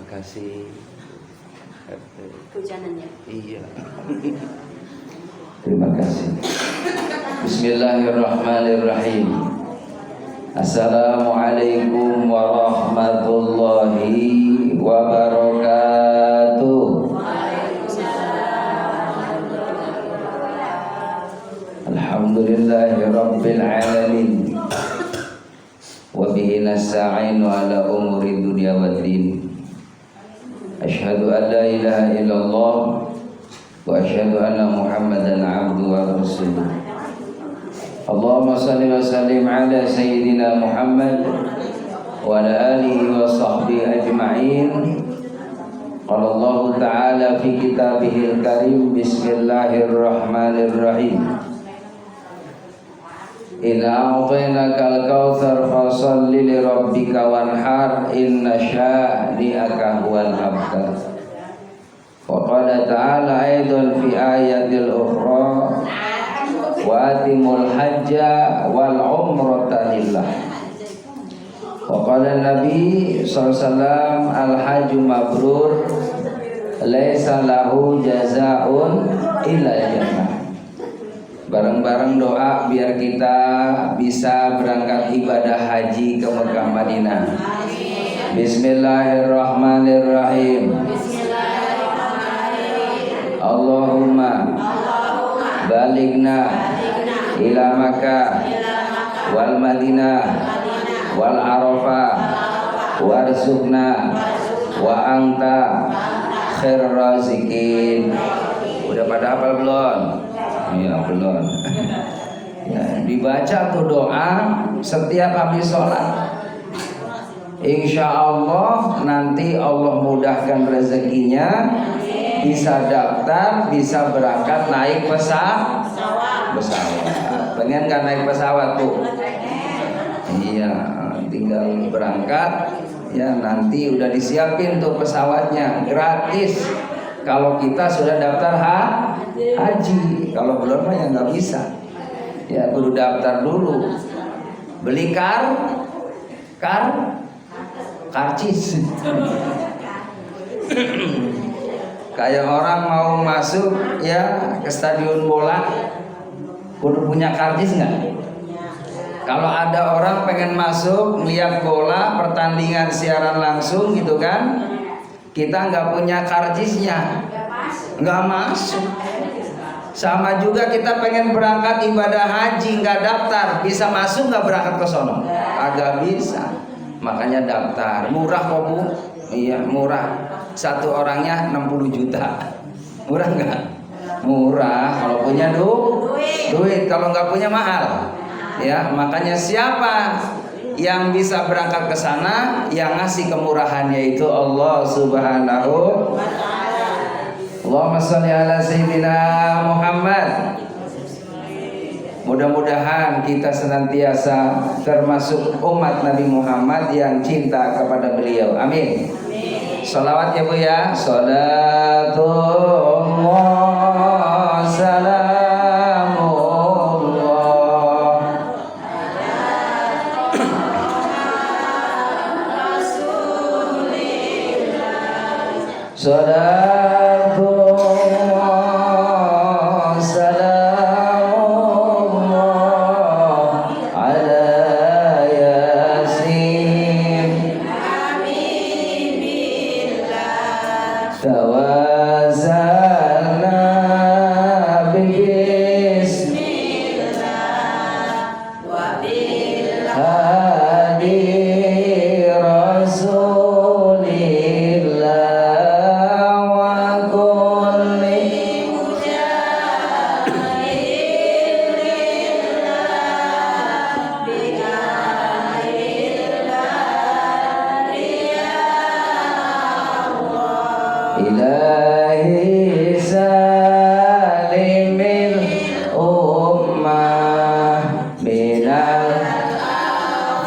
kasih. Hujanannya. Iya. Terima kasih. Bismillahirrahmanirrahim. Assalamualaikum warahmatullahi wabarakatuh. Alhamdulillahirabbil alamin. Wa bihi nasta'inu ala umuri dunya waddin. Asyhadu an la ilaha illallah wa asyhadu anna Muhammadan abduhu wa rasuluh. Allahumma shalli wa sallim ala sayyidina Muhammad wa ala alihi wa sahbihi ajma'in. Qala Allah ta'ala fi kitabihil karim, bismillahirrahmanirrahim. Inna a'tainakal kautsar fasholli li rabbika wanhar inna syani'aka huwal abtar. Wa qala ta'ala aidan fi ayatil ukhra wa atimul hajja wal umrata lillah. Wa qala Nabi sallallahu alaihi wasallam al hajju mabrur laisa lahu jazaa'un illa jannah. Bareng-bareng doa biar kita bisa berangkat ibadah haji ke Mekah Madinah. Bismillahirrahmanirrahim. Allahumma balighna ila Makkah wal Madinah wal Arafah warzuqna wa anta khairur raziqin. Udah pada hafal belum? Ya belum. Ya, dibaca tuh doa setiap habis sholat. Insya Allah nanti Allah mudahkan rezekinya, bisa daftar, bisa berangkat naik pesawat. Pengen nggak naik pesawat tuh? Iya, tinggal berangkat. Ya nanti udah disiapin tuh pesawatnya gratis. Kalau kita sudah daftar haji, kalau belum mah ya nggak bisa. Ya kudu daftar dulu. Beli karcis. Kayak orang mau masuk ya ke stadion bola, kudu punya karcis nggak? Kalau ada orang pengen masuk melihat bola pertandingan siaran langsung gitu kan, kita nggak punya karcisnya, nggak masuk. Sama juga kita pengen berangkat ibadah haji nggak daftar, bisa masuk nggak berangkat ke sono? Agak bisa. Makanya daftar. Murah kok Bu? Iya murah. Satu orangnya 60 juta. Murah nggak? Murah. Kalau punya duit. Kalau nggak punya mahal. Ya makanya siapa yang bisa berangkat ke sana, yang ngasih kemurahannya itu Allah Subhanahu wa ta'ala. Allahumma shalli ala sayyidina Muhammad. Mudah-mudahan kita senantiasa termasuk umat Nabi Muhammad yang cinta kepada beliau. Amin. Salawat ya Bu ya. Salatullah salamullah Salatullah salamullah ala yasin tawazalna bismillah wa bil hadi rasulillah wa kulli mujahidin lillah bi'aillah ilahi salimil ummah minal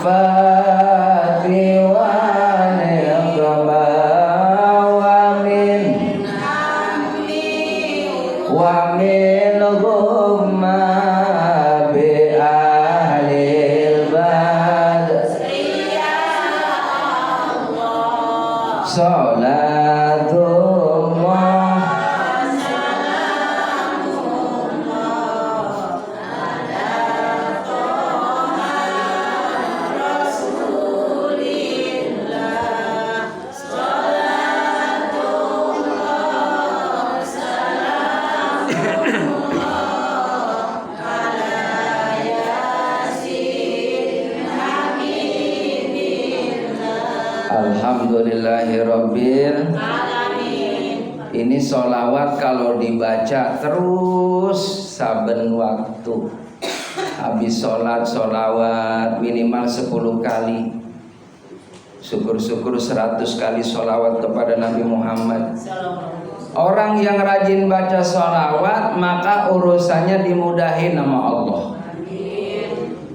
afati wal iqma wa min ghumma bi ahlil bad Salatullah Alhamdulillahirabbil alamin. Ini sholawat kalau dibaca terus saben waktu. Habis sholat sholawat minimal 10 kali. Syukur-syukur 100 kali sholawat kepada Nabi Muhammad. Orang yang rajin baca sholawat maka urusannya dimudahin sama Allah.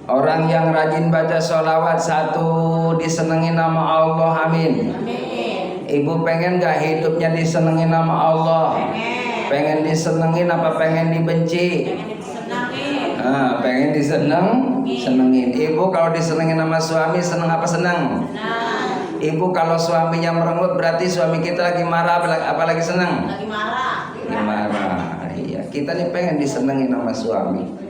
Orang yang rajin baca sholawat satu disenengin nama Allah, amin. Ibu pengen gak hidupnya disenengin nama Allah? Pengen disenengin apa pengen dibenci? Pengen senengin. Ibu kalau disenengin nama suami seneng apa seneng? Ibu kalau suaminya merengut berarti suami kita lagi marah apa lagi seneng? Lagi marah. Iya, kita nih pengen disenengin nama suami.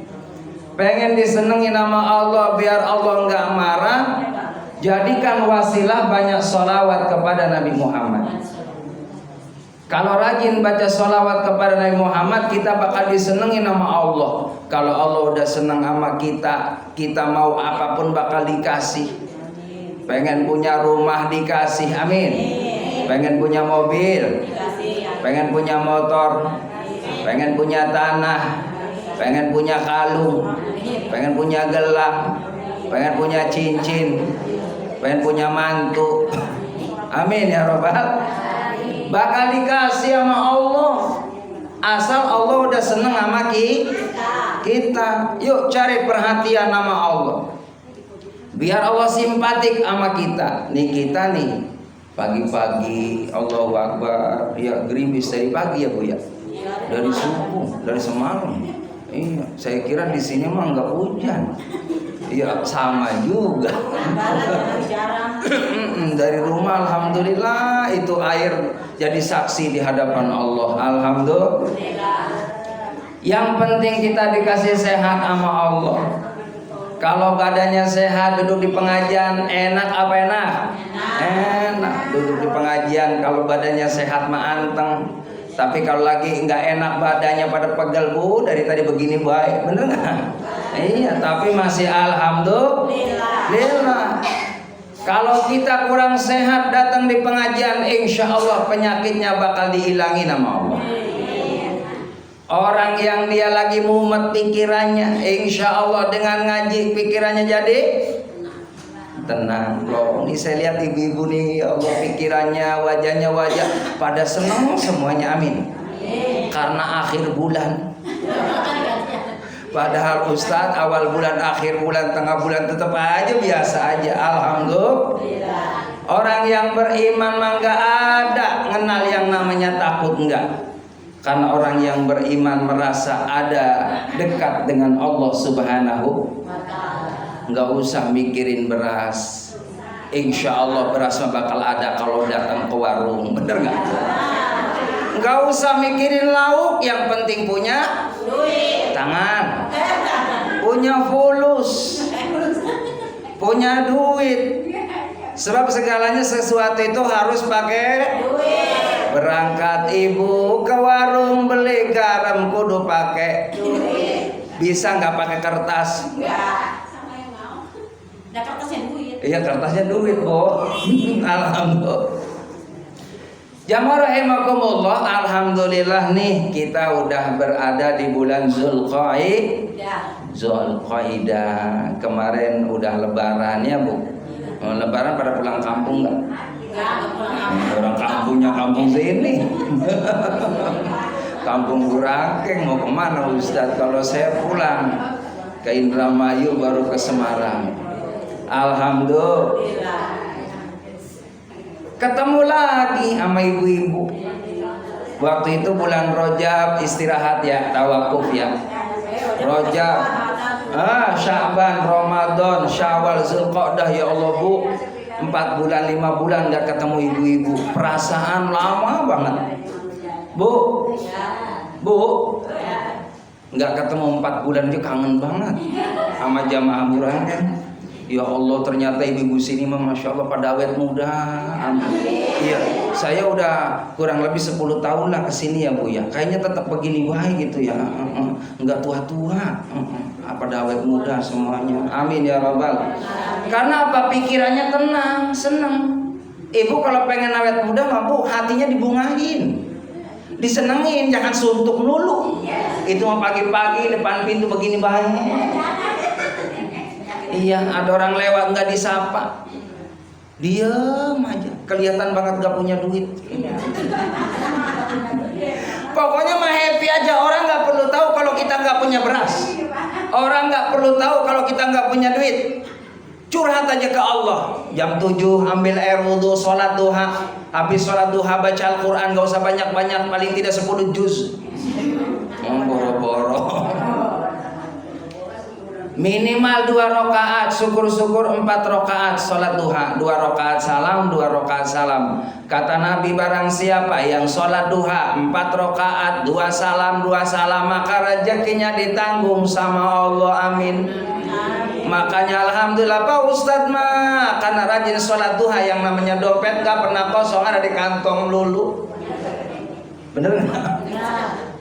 Pengen disenengi nama Allah biar Allah nggak marah. Jadikan wasilah banyak sholawat kepada Nabi Muhammad. Kalau rajin baca sholawat kepada Nabi Muhammad, kita bakal disenengi nama Allah. Kalau Allah udah seneng sama kita, kita mau apapun bakal dikasih. Pengen punya rumah dikasih, amin. Pengen punya mobil, pengen punya motor, pengen punya tanah, pengen punya kalung, pengen punya gelang, pengen punya cincin, pengen punya mantu, amin ya robbal. Bakal dikasih sama Allah, asal Allah udah seneng sama kita. Yuk cari perhatian sama Allah, biar Allah simpatik sama kita. Nih kita nih pagi-pagi Allahu Akbar, ya gerimis dari pagi ya Bu ya, dari subuh, dari semalam. Iya, saya kira di sini mah nggak hujan. Iya, sama juga. Dari rumah alhamdulillah itu air jadi saksi di hadapan Allah. Alhamdulillah. Yang penting kita dikasih sehat sama Allah. Kalau badannya sehat, duduk di pengajian enak apa enak? Enak. Duduk di pengajian kalau badannya sehat mah anteng. Tapi kalau lagi nggak enak badannya pada pegel Bu, dari tadi begini baik, bener nggak? Iya, tapi masih alhamdulillah. Kalau kita kurang sehat datang di pengajian, insya Allah penyakitnya bakal dihilangi nama Allah. Orang yang dia lagi mumet pikirannya, insya Allah dengan ngaji pikirannya jadi tenang. Loh, ini saya lihat ibu-ibu nih, ya Allah pikirannya, wajahnya wajah pada senang semuanya, amin. Karena akhir bulan. Padahal Ustadz awal bulan, akhir bulan, tengah bulan tetap aja biasa aja. Alhamdulillah. Orang yang beriman mah nggak ada ngenal yang namanya takut, enggak. Karena orang yang beriman merasa ada dekat dengan Allah Subhanahu. Nggak usah mikirin beras, insya Allah beras bakal ada kalau datang ke warung, bener nggak? Nggak usah mikirin lauk, yang penting punya duit, tangan, punya fulus, punya duit. Sebab segalanya sesuatu itu harus pakai duit. Berangkat ibu ke warung beli garam kudu pakai duit. Bisa nggak pakai kertas? Enggak. Kertasnya duit. Iya, kertasnya duit, Bu. Alhamdulillah. Jamaah rahimakumullah, alhamdulillah nih kita udah berada di bulan Zulqaidah. Kemarin udah lebaran ya, Bu. Lebaran pada pulang kampung enggak? Orang kampungnya kampung sini. Kampung Burakeng, mau kemana Ustadz? Kalau saya pulang ke Indramayu baru ke Semarang. Alhamdulillah. Ketemu lagi sama ibu-ibu. Waktu itu bulan Rajab istirahat ya, tawakuf ya. Rajab, Sya'ban, Ramadan, Syawal, Zulqa'dah ya Allah Bu. 4 bulan 5 bulan nggak ketemu ibu-ibu, perasaan lama banget. Bu nggak ketemu 4 bulan aja kangen banget sama jamaah murah kan. Ya Allah, ternyata ibu-ibu sini Masya Allah pada awet muda. Iya, saya udah kurang lebih 10 tahun lah kesini ya Bu ya. Kayaknya tetap begini baik gitu ya. Nggak tua-tua. Pada awet muda semuanya. Amin ya Rabbal. Karena apa? Pikirannya tenang, senang. Ibu kalau pengen awet muda mah Bu, hatinya dibungahin, disenengin, jangan suntuk melulu. Itu mah pagi-pagi depan pintu begini baik. Iya, ada orang lewat nggak disapa, diam aja, kelihatan banget nggak punya duit. Pokoknya mah happy aja. Orang nggak perlu tahu kalau kita nggak punya beras. Orang nggak perlu tahu kalau kita nggak punya duit. Curhat aja ke Allah. Jam 7 ambil air wudhu, sholat duha. Habis sholat duha baca Al-Quran, nggak usah banyak-banyak, paling tidak 10 juz. Boro-boro. Minimal 2 rakaat, syukur-syukur 4 rakaat sholat duha, 2 rakaat salam, 2 rakaat salam. Kata Nabi, barang siapa yang sholat duha 4 rakaat, 2 salam, 2 salam, maka rezekinya ditanggung sama Allah. Amin. Makanya alhamdulillah Pak Ustadz mah karena rajin sholat duha, yang namanya dompet gak pernah kosong, ada di kantong lulu. Bener nggak?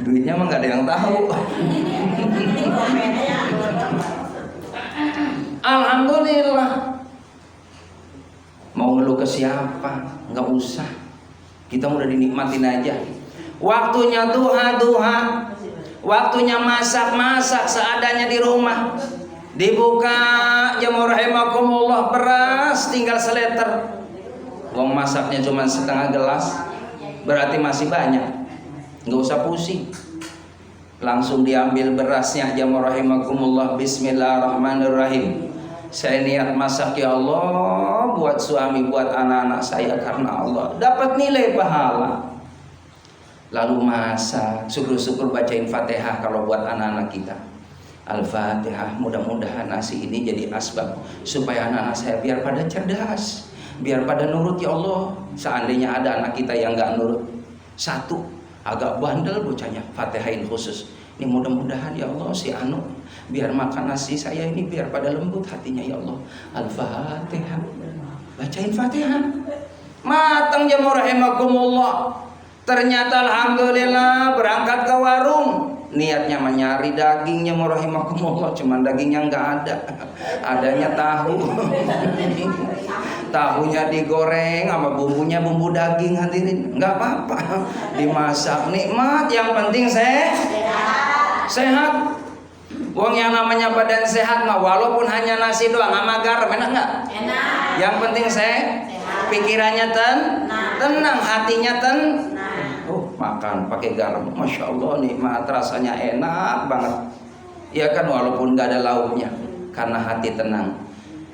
Duitnya mah gak ada yang tahu. Alhamdulillah. Mau ngeluh ke siapa? Nggak usah. Kita udah dinikmatin aja. Waktunya duha, waktunya masak seadanya di rumah. Dibuka jamur rahimakumullah, beras tinggal seleter. Wong masaknya cuma setengah gelas, berarti masih banyak. Nggak usah pusing. Langsung diambil berasnya, jamur rahimakumullah. Bismillahirrahmanirrahim. Saya niat masak ya Allah, buat suami, buat anak-anak saya, karena Allah dapat nilai pahala. Lalu masak, syukur-syukur bacain Fatihah kalau buat anak-anak kita. Al-Fatihah. Mudah-mudahan nasi ini jadi asbab supaya anak-anak saya biar pada cerdas, biar pada nurut ya Allah. Seandainya ada anak kita yang nggak nurut, satu agak bandel bocahnya, Fatihain khusus. Ini mudah-mudahan ya Allah si Anu biar makan nasi saya ini biar pada lembut hatinya ya Allah. Al-Fatihah. Bacain Fatihah. Matang jamur rahimakumullah. Ternyata alhamdulillah berangkat ke warung. Niatnya menyari dagingnya rahimakumullah, cuman dagingnya nggak ada. Adanya tahu. Tahunya digoreng sama bumbunya bumbu daging, hadirin. Nggak apa-apa. Dimasak nikmat, yang penting sehat. Wong yang namanya badan sehat mah walaupun hanya nasi doang sama garam enak nggak? Enak. Yang penting pikirannya tenang, hatinya makan pakai garam, Masya Allah nikmat, rasanya enak banget. Ya kan, walaupun nggak ada lauknya, karena hati tenang.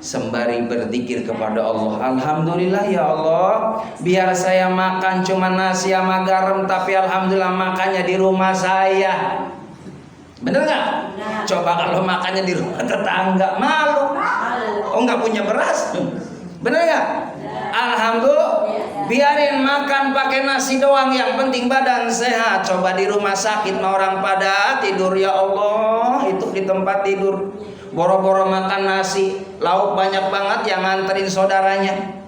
Sembari berzikir kepada Allah, alhamdulillah ya Allah, biar saya makan cuma nasi sama garam, tapi alhamdulillah makannya di rumah saya. Bener nggak? Coba kalau makannya di rumah tetangga, malu. Oh nggak punya beras, bener nggak? Alhamdulillah, biarin makan pakai nasi doang, yang penting badan sehat. Coba di rumah sakit mah orang pada tidur ya Allah, itu di tempat tidur boro-boro makan nasi, lauk banyak banget yang nganterin saudaranya,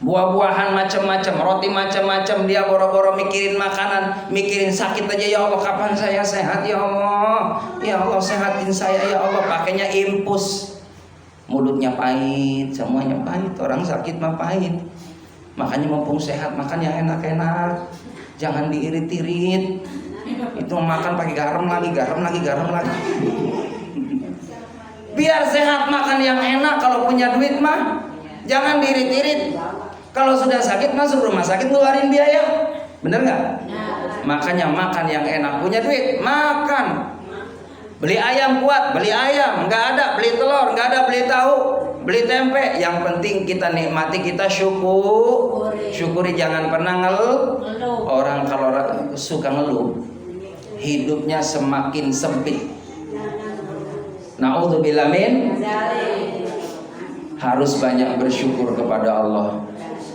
buah-buahan macam-macam, roti macam-macam, dia boro-boro mikirin makanan, mikirin sakit aja. Ya Allah kapan saya sehat ya Allah, ya Allah sehatin saya ya Allah. Pakainya impus, mulutnya pahit, semuanya pahit. Orang sakit mah pahit. Makanya mumpung sehat makan yang enak-enak, jangan diirit-irit. Itu makan pakai garam lagi. Biar sehat makan yang enak. Kalau punya duit mah jangan diirit-irit. Kalau sudah sakit masuk rumah sakit ngeluarin biaya, bener nggak? Makanya makan yang enak. Punya duit makan. Beli ayam kuat, beli ayam. Nggak ada beli telur, nggak ada beli tahu, beli tempe. Yang penting kita nikmati, kita syukuri, jangan pernah ngeluh. Orang kalau suka ngeluh, hidupnya semakin sempit. Na'udzubillah min. harus banyak bersyukur kepada Allah.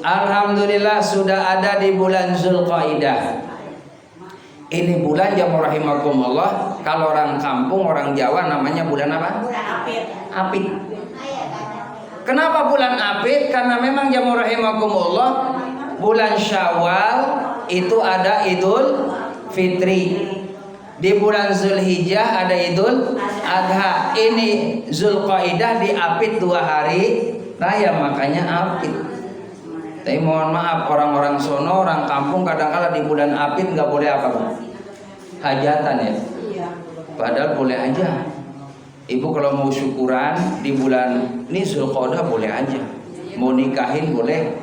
Alhamdulillah sudah ada di bulan Zulqaidah. Ini bulan jamaah rahimakumullah, kalau orang kampung, orang Jawa namanya bulan apa? Bulan Apit. Apit. Kenapa bulan Apit? Karena memang jamaah rahimakumullah, bulan Syawal itu ada Idul Fitri. Di bulan Zulhijjah ada Idul Adha. Ini Zulqaidah di Apit 2 hari raya, makanya Apit. Tapi mohon maaf, orang-orang sono, orang kampung kadang-kala di bulan Apit nggak boleh apa Bang? Hajatan ya. Padahal boleh aja. Ibu kalau mau syukuran di bulan ini Zulqaidah boleh aja. Mau nikahin boleh.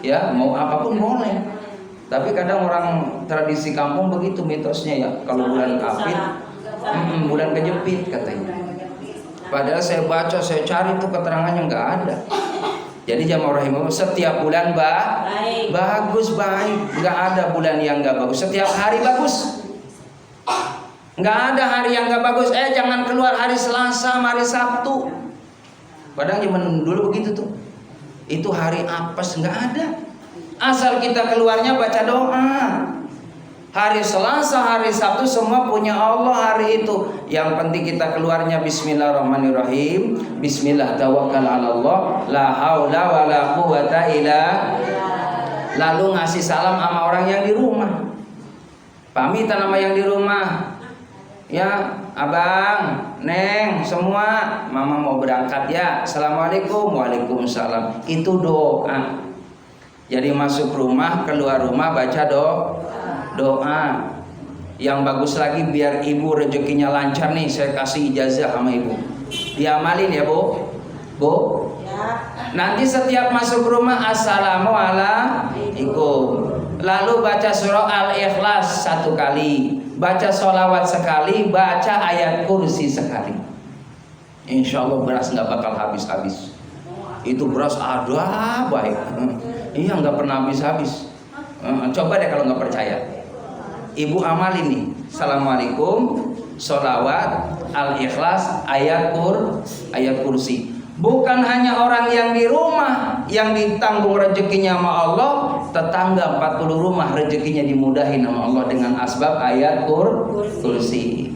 Ya, mau apapun boleh. Tapi kadang orang tradisi kampung begitu mitosnya ya. Kalau bulan Apit, bulan kejepit katanya. Padahal saya baca, saya cari tuh keterangannya nggak ada. Jadi jamaah rahimahullah, setiap bulan bagus, baik. Nggak ada bulan yang nggak bagus. Setiap hari bagus. Nggak ada hari yang nggak bagus. Jangan keluar hari Selasa, hari Sabtu. Padahal zaman dulu begitu tuh. Itu hari apes, nggak ada. Asal kita keluarnya baca doa. Hari Selasa, hari Sabtu semua punya Allah hari itu. Yang penting kita keluarnya Bismillahirrahmanirrahim. Bismillah tawakkal 'ala Allah, la haula wala quwata illa. Lalu ngasih salam sama orang yang di rumah. Pamitan sama yang di rumah. Ya, abang, neng, semua, mama mau berangkat ya. Assalamualaikum, waalaikumsalam. Itu doa. Jadi masuk rumah, keluar rumah baca doa. Yang bagus lagi biar ibu rezekinya lancar nih, saya kasih ijazah sama ibu. Diamalin ya Bu. Nanti setiap masuk rumah assalamualaikum. Lalu baca surah Al-Ikhlas 1 kali, baca sholawat sekali, baca ayat kursi sekali. Insya Allah beras nggak bakal habis-habis. Itu beras ada baik. Iya nggak pernah habis-habis. Coba deh kalau nggak percaya. Ibu amal ini. Assalamualaikum, sholawat, Al-Ikhlas, ayat kursi. Bukan hanya orang yang di rumah yang ditanggung rezekinya sama Allah, tetangga 40 rumah rezekinya dimudahin sama Allah dengan asbab ayat kursi.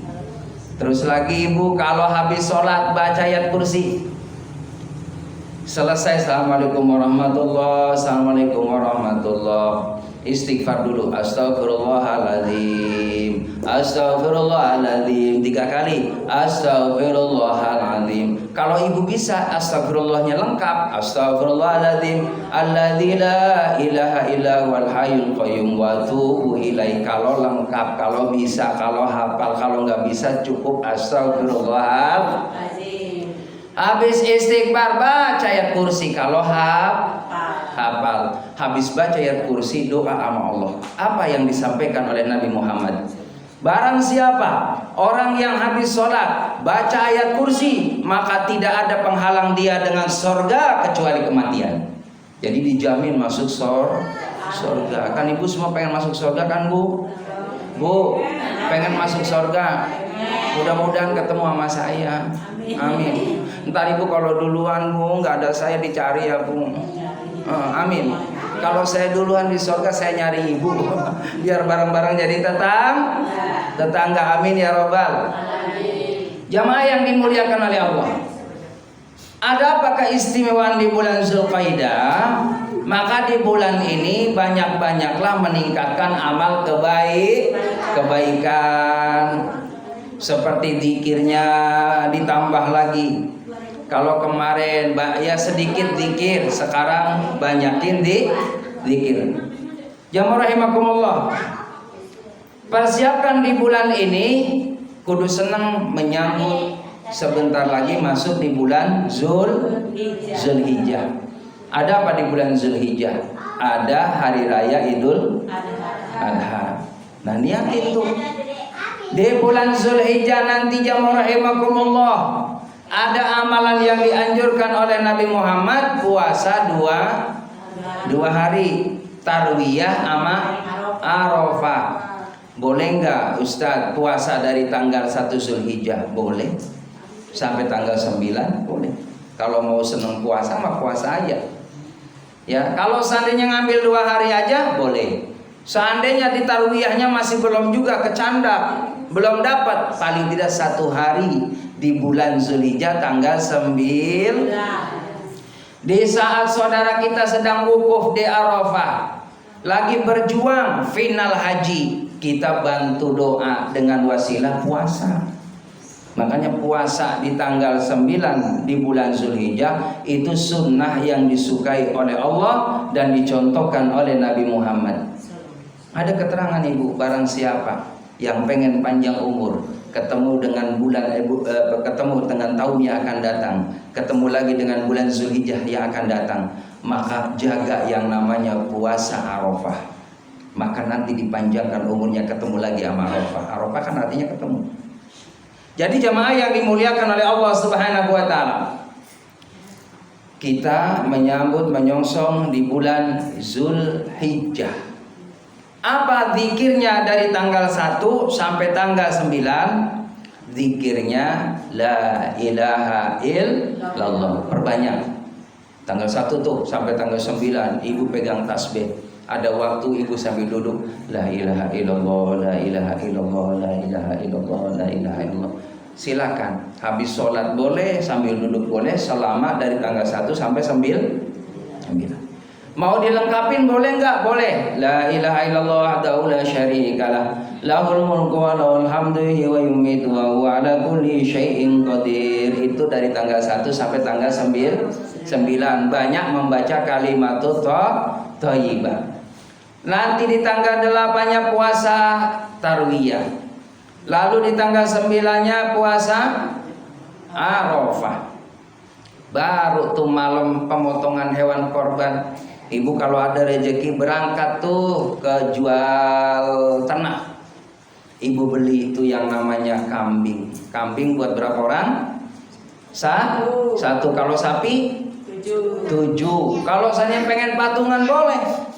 Terus lagi ibu kalau habis sholat baca ayat kursi. Selesai assalamualaikum warahmatullah, assalamualaikum warahmatullah. Istighfar dulu, astagfirullahaladzim, astagfirullahaladzim 3 kali, astagfirullahaladzim. Kalau ibu bisa astagfirullahnya lengkap, astagfirullahaladzim, alladzi la ilaha illa huwal hayyul qayyum wa atubu ilaih. Kalau lengkap, kalau bisa, kalau hafal, kalau nggak bisa cukup astagfirullahaladzim. Habis istighfar baca ayat kursi kalau hafal. Habis baca ayat kursi doa sama Allah. Apa yang disampaikan oleh Nabi Muhammad? Barang siapa orang yang habis sholat baca ayat kursi, maka tidak ada penghalang dia dengan sorga kecuali kematian. Jadi dijamin masuk sorga. Kan ibu semua pengen masuk sorga kan Bu? Bu pengen masuk sorga. Mudah-mudahan ketemu sama saya. Amin. Ntar ibu kalau duluan Bu, nggak ada saya dicari ya Bu. Amin. Kalau saya duluan di sorga saya nyari ibu. Biar bareng-bareng jadi tetangga. Amin ya robbal. Jamaah yang dimuliakan oleh Allah. Ada apa keistimewaan di bulan Zulqaidah? Maka di bulan ini banyak-banyaklah meningkatkan amal kebaikan. Seperti zikirnya ditambah lagi. Kalau kemarin ya sedikit zikir, sekarang banyakin zikir. Jamaah rahimakumullah. Persiapkan di bulan ini kudu senang menyambut sebentar lagi masuk di bulan Zulhijjah. Ada apa di bulan Zulhijjah? Ada hari raya Idul Adha. Nah, niat itu di bulan Zulhijjah nanti jamaah rahimakumullah ada amalan yang dianjurkan oleh Nabi Muhammad, puasa dua hari, tarwiyah sama Arafah. Boleh nggak Ustadz puasa dari tanggal 1 Zulhijjah? Boleh. Sampai tanggal 9 boleh. Kalau mau seneng puasa mah puasa aja. Ya, kalau seandainya ngambil 2 hari aja boleh. Seandainya di tarwiyahnya masih belum juga kecandak, belum dapat, paling tidak 1 hari di bulan Zulhijjah tanggal 9. Di saat saudara kita sedang wukuf di Arafah, lagi berjuang final haji, kita bantu doa dengan wasilah puasa. Makanya puasa di tanggal 9 di bulan Zulhijjah itu sunnah yang disukai oleh Allah dan dicontohkan oleh Nabi Muhammad. Ada keterangan ibu, barang siapa yang pengen panjang umur, ketemu dengan ketemu dengan tahun yang akan datang, ketemu lagi dengan bulan Zulhijjah yang akan datang, maka jaga yang namanya puasa Arafah. Maka nanti dipanjangkan umurnya, ketemu lagi sama Arafah. Arafah kan artinya ketemu. Jadi jamaah yang dimuliakan oleh Allah Subhanahu wa taala, kita menyambut menyongsong di bulan Zulhijjah. Apa zikirnya dari tanggal 1 sampai tanggal 9? Zikirnya la ilaha illallah. Perbanyak. Tanggal 1 tuh sampai tanggal 9 ibu pegang tasbih. Ada waktu ibu sambil duduk la ilaha illallah, la ilaha illallah, la ilaha illallah, la ilaha illallah. Silakan. Habis sholat boleh, sambil duduk boleh, selama dari tanggal 1 sampai 9. Mau dilengkapin boleh enggak? Boleh. La ilaha illallah wahdahu la syarikalah, lahul mulku wa lahul hamdu wa yumiitu wa huwa ala kulli syai'in qadir. Itu dari tanggal 1 sampai tanggal 9. Banyak membaca kalimatut thayyibah. Nanti di tanggal 8-nya puasa tarwiyah. Lalu di tanggal 9-nya puasa Arafah. Baru tuh malam pemotongan hewan korban. Ibu kalau ada rezeki berangkat tuh ke jual ternak. Ibu beli itu yang namanya kambing. Kambing buat berapa orang? Satu. Kalau sapi 7. Kalau saya pengen patungan boleh.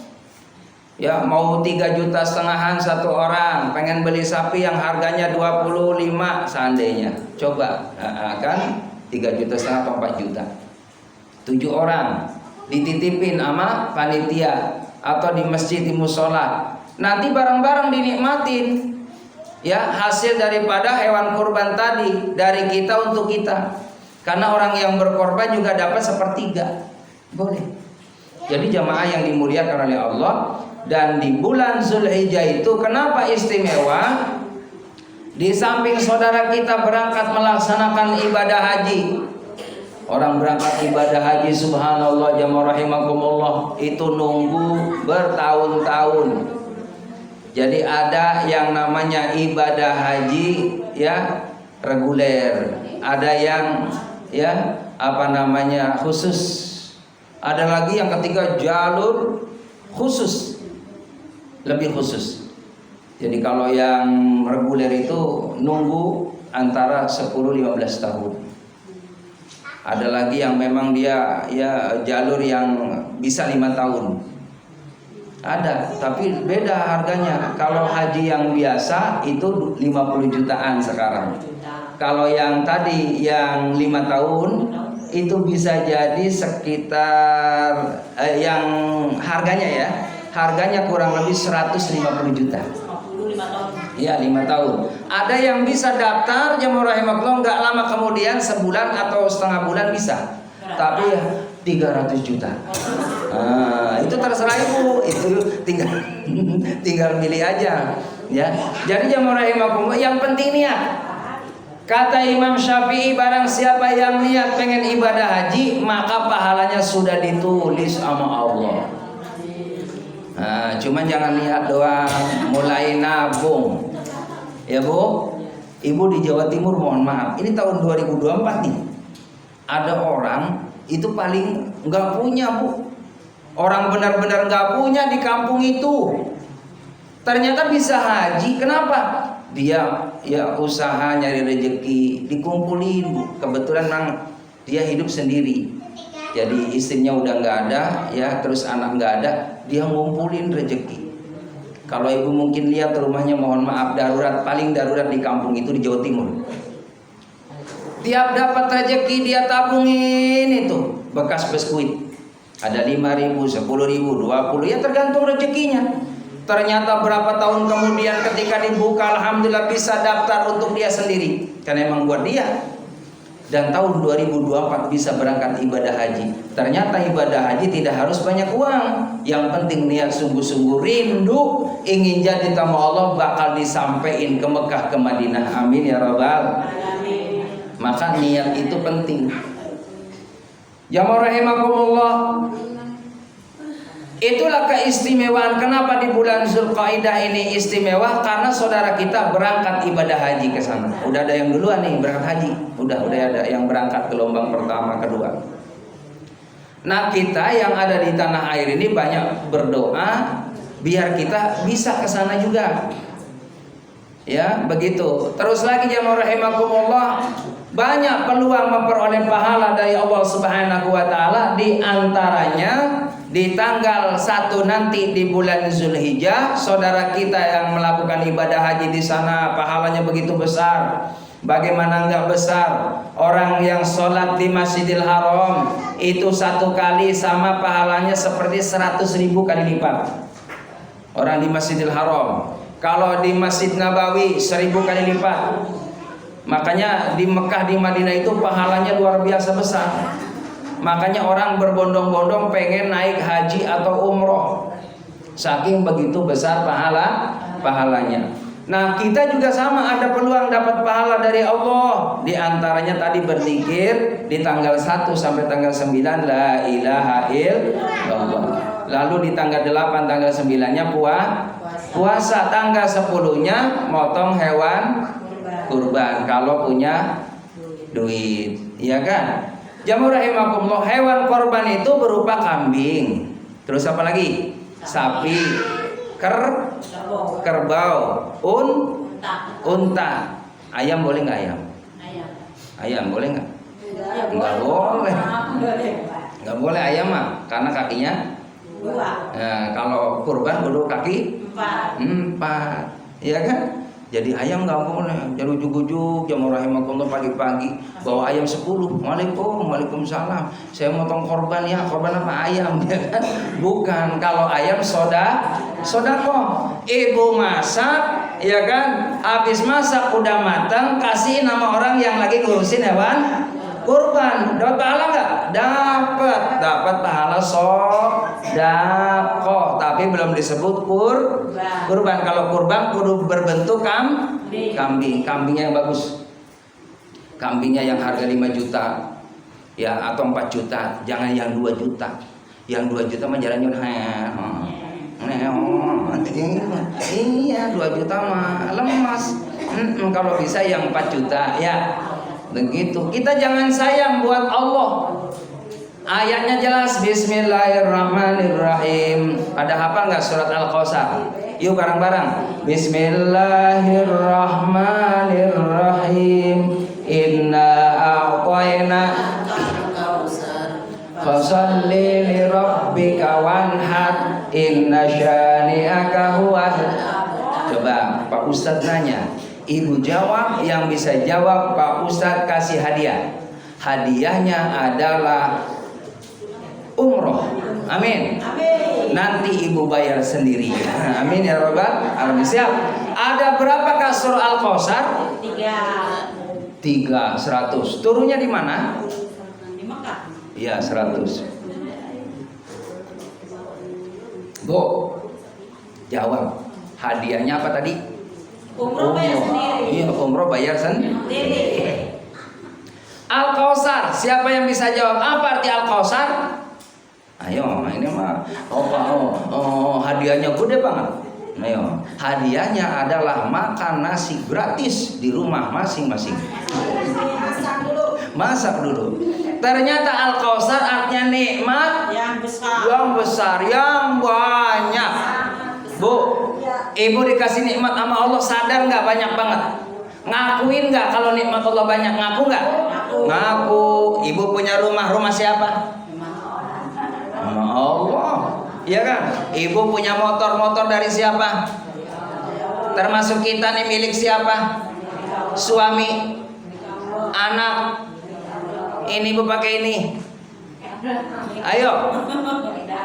Ya mau 3,5 juta satu orang, pengen beli sapi yang harganya 25 seandainya. Coba kan 3,5 juta atau 4 juta. 7 orang dititipin sama panitia atau di masjid, di musola. Nanti bareng-bareng dinikmatin. Ya, hasil daripada hewan kurban tadi dari kita untuk kita. Karena orang yang berkorban juga dapat 1/3. Boleh. Jadi jamaah yang dimuliakan oleh Allah, dan di bulan Zulhijjah itu kenapa istimewa? Di samping saudara kita berangkat melaksanakan ibadah haji, orang berangkat ibadah haji subhanallah jamaah rahimakumullah itu nunggu bertahun-tahun. Jadi ada yang namanya ibadah haji ya reguler, ada yang ya khusus, ada lagi yang ketiga jalur khusus, lebih khusus. Jadi kalau yang reguler itu nunggu antara 10-15 tahun. Ada lagi yang memang dia ya jalur yang bisa 5 tahun. Ada, tapi beda harganya. Kalau haji yang biasa itu 50 jutaan sekarang. Kalau yang tadi yang 5 tahun itu bisa jadi sekitar yang harganya kurang lebih 150 juta. Iya 5 tahun. Ada yang bisa daftar jemaah rahimakumullah nggak lama kemudian, sebulan atau setengah bulan bisa. Tapi ya 300 juta. Itu terserah ibu, itu tinggal milih aja. Ya. Jadi jemaah rahimakumullah yang penting niat. Kata Imam Syafi'i, barang siapa yang niat pengen ibadah haji, maka pahalanya sudah ditulis sama Allah. Cuman jangan lihat doang, mulai nabung. Ya Bu, Ibu di Jawa Timur mohon maaf, ini tahun 2024 nih. Ada orang itu paling nggak punya Bu. Orang benar-benar nggak punya di kampung itu. Ternyata bisa haji, kenapa? Dia ya usaha nyari rezeki, dikumpulin Bu. Kebetulan memang dia hidup sendiri. Jadi istrinya udah nggak ada, ya terus anak nggak ada, dia ngumpulin rezeki. Kalau ibu mungkin lihat rumahnya, mohon maaf darurat, paling darurat di kampung itu di Jawa Timur. Tiap dapat rezeki dia tabungin itu bekas biskuit. Ada 5.000, 10.000, 20, ya tergantung rezekinya. Ternyata berapa tahun kemudian ketika dibuka, alhamdulillah bisa daftar untuk dia sendiri, karena emang buat dia. Dan tahun 2024 bisa berangkat ibadah haji. Ternyata ibadah haji tidak harus banyak uang. Yang penting niat sungguh-sungguh, rindu ingin jadi tamu Allah, bakal disampaikan ke Mekah, ke Madinah. Amin ya rabbal alamin. Maka niat itu penting. Jamaah rahimakumullah. Itulah keistimewaan kenapa di bulan Zulqaidah ini istimewa, karena saudara kita berangkat ibadah haji ke sana. Udah ada yang duluan nih berangkat haji. Udah ada yang berangkat gelombang pertama, kedua. Nah, kita yang ada di tanah air ini banyak berdoa biar kita bisa ke sana juga. Ya, begitu. Terus lagi jamaah rahimakumullah, banyak peluang memperoleh pahala dari Allah Subhanahu wa taala, di antaranya di tanggal 1 nanti di bulan Zulhijjah, saudara kita yang melakukan ibadah haji di sana pahalanya begitu besar. Bagaimana enggak besar? Orang yang sholat di Masjidil Haram itu satu kali sama pahalanya seperti 100.000 kali lipat. Orang di Masjidil Haram. Kalau di Masjid Nabawi 1.000 kali lipat. Makanya di Mekah, di Madinah itu pahalanya luar biasa besar. Makanya orang berbondong-bondong pengen naik haji atau umroh, saking begitu besar pahalanya. Nah, kita juga sama, ada peluang dapat pahala dari Allah. Di antaranya tadi berzikir di tanggal 1 sampai tanggal 9 la ilaha illallah. Lalu di tanggal 8 tanggal 9-nya puasa, tanggal 10-nya motong hewan kurban kalau punya duit, ya kan? Jamaah rahimakumullah, hewan korban itu berupa kambing. Terus apa lagi? Sapi, kerbau, unta. Ayam boleh nggak ayam? Ayam boleh nggak? Nggak boleh. Nggak boleh ayam mah, karena kakinya 2. Nah, kalau kurban kudu kaki 4. Iya kan? Jadi ayam nggak boleh. Jadi ujuk-ujuk jamaah rahimakumullah pagi-pagi bawa ayam 10. Waalaikumsalam. Saya motong korban ya. Korban apa? Ayam, ya kan? Bukan. Kalau ayam sodako. Ibu masak, ya kan? Habis masak udah matang, kasih nama orang yang lagi ngurusin hewan kurban. Dapat pahala nggak? Dapat pahala sodako, tapi belum disebut kurban. Kalau kurban kudu berbentuk kambing. Kambingnya yang bagus. Kambingnya yang harga 5 juta, ya, atau 4 juta. Jangan yang 2 juta. Yang 2 juta mah jalannya iya, 2 juta mah lemas. Kalau bisa yang 4 juta, ya. Begitu. Kita jangan sayang buat Allah. Ayatnya jelas, Bismillahirrahmanirrahim. Pada hafal nggak surat Al-Kautsar? Yuk bareng-bareng. Bismillahirrahmanirrahim. Inna a'tayna fasalli li rabbika wanhar. Inna syani'aka huwal. Coba Pak Ustadz nanya, Ibu jawab, yang bisa jawab Pak Ustadz kasih hadiah. Hadiahnya adalah umroh. Amin. Nanti ibu bayar sendiri. Amin ya rabbal alamin. Siap. Ada berapakah surah Al-Kautsar? 3. 100. Turunnya di mana? Di Mekah. Iya, 100. Bu, jawab. Hadiahnya apa tadi? Umroh bayar sendiri. Iya, umroh bayar sendiri. Al-Kautsar, siapa yang bisa jawab apa arti Al-Kautsar? Ayo, ini mah hadiahnya gede banget. Ayo, hadiahnya adalah makan nasi gratis di rumah masing-masing. Masak dulu. Ternyata Al-Kautsar artinya nikmat yang besar, yang banyak. Bu, ibu dikasih nikmat sama Allah, sadar nggak banyak banget? Ngakuin nggak kalau nikmat Allah banyak? Ngaku nggak? Ngaku. Ibu punya rumah siapa? Sama Allah, iya kan? Ibu punya motor dari siapa? Termasuk kita nih, milik siapa? Suami. anak, ini ibu pakai ini. Ayo,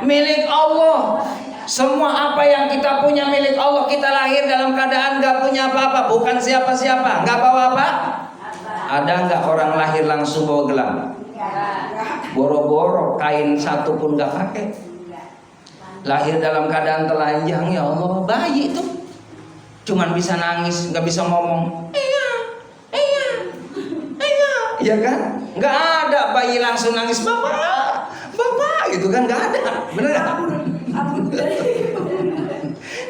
milik Allah. Semua apa yang kita punya milik Allah. Kita lahir dalam keadaan gak punya apa-apa, bukan siapa-siapa, gak bawa apa? Ada gak orang lahir langsung bawa gelang? Boro-boro kain satu pun gak pakai. Lahir dalam keadaan telanjang, ya Allah. Bayi itu cuman bisa nangis, gak bisa ngomong. Iya kan? Gak ada bayi langsung nangis, bapak, gitu kan, gak ada. Bener gak?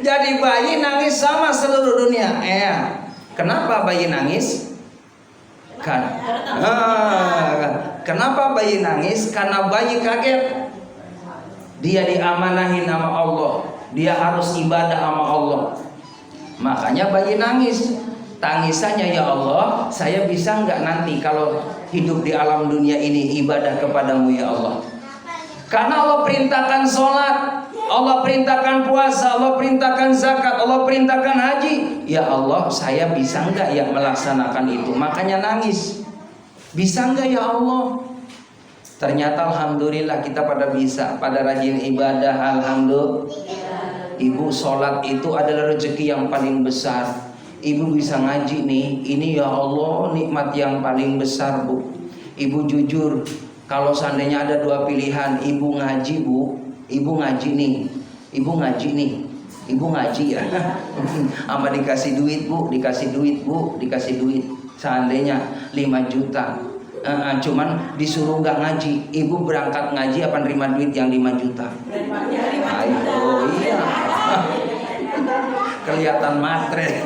Jadi bayi nangis sama seluruh dunia. Kenapa bayi nangis? Kenapa bayi nangis? Karena bayi kaget. Dia diamanahin sama Allah. Dia harus ibadah sama Allah. Makanya bayi nangis. Tangisannya, ya Allah, saya bisa nggak nanti kalau hidup di alam dunia ini ibadah kepadamu ya Allah. Karena Allah perintahkan sholat, Allah perintahkan puasa, Allah perintahkan zakat, Allah perintahkan haji. Ya Allah, saya bisa nggak ya melaksanakan itu? Makanya nangis. Bisa nggak ya Allah? Ternyata alhamdulillah kita pada bisa, pada rajin ibadah. Alhamdulillah. Ibu, sholat itu adalah rezeki yang paling besar. Ibu bisa ngaji nih, ini ya Allah nikmat yang paling besar Bu. Ibu jujur, kalau seandainya ada dua pilihan, ibu ngaji Bu, ibu ngaji nih, ibu ngaji nih, ibu ngaji ya, sama dikasih duit Bu, dikasih duit Bu, dikasih duit, seandainya 5 juta, cuman disuruh nggak ngaji, ibu berangkat ngaji apa nerima duit yang 5 juta? Ayo, iya. Kelihatan matre.